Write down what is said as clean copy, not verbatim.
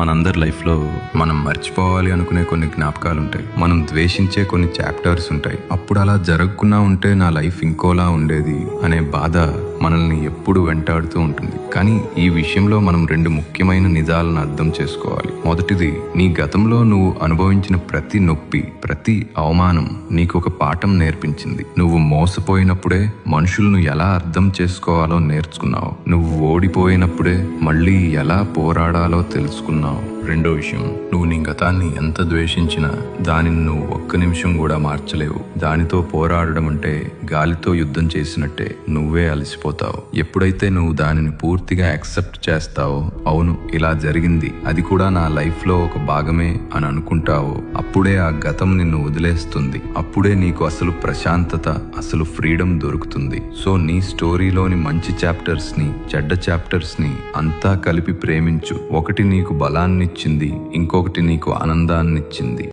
మనందరి లైఫ్లో మనం మర్చిపోవాలి అనుకునే కొన్ని జ్ఞాపకాలు ఉంటాయి. మనం ద్వేషించే కొన్ని చాప్టర్స్ ఉంటాయి. అప్పుడు అలా జరగకుండా ఉంటే నా లైఫ్ ఇంకోలా ఉండేది అనే బాధ మనల్ని ఎప్పుడు వెంటాడుతూ ఉంటుంది. కానీ ఈ విషయంలో మనం రెండు ముఖ్యమైన నిజాలను అర్థం చేసుకోవాలి. మొదటిది, నీ గతంలో నువ్వు అనుభవించిన ప్రతి నొప్పి, ప్రతి అవమానం నీకు ఒక పాఠం నేర్పించింది. నువ్వు మోసపోయినప్పుడే మనుషులను ఎలా అర్థం చేసుకోవాలో నేర్చుకున్నావు. నువ్వు ఓడిపోయినప్పుడే మళ్ళీ ఎలా పోరాడాలో తెలుసుకున్నావు. రెండో విషయం, నువ్వు నీ గతాన్ని ఎంత ద్వేషించినా దానిని నువ్వు ఒక్క నిమిషం కూడా మార్చలేవు. దానితో పోరాడడం అంటే గాలితో యుద్ధం చేసినట్టే. నువ్వే అలసిపోతావు. ఎప్పుడైతే నువ్వు దానిని పూర్తిగా యాక్సెప్ట్ చేస్తావో, అవును ఇలా జరిగింది, అది కూడా నా లైఫ్ లో ఒక భాగమే అని అనుకుంటావో, అప్పుడే ఆ గతం నిన్ను వదిలేస్తుంది. అప్పుడే నీకు అసలు ప్రశాంతత, అసలు ఫ్రీడమ్ దొరుకుతుంది. సో నీ స్టోరీలోని మంచి చాప్టర్స్ ని, చెడ్డ చాప్టర్స్ ని అంతా కలిపి ప్రేమించు. ఒకటి నీకు బలాన్నిచ్చింది, ఇంకొకటి నీకు ఆనందాన్నిచ్చింది.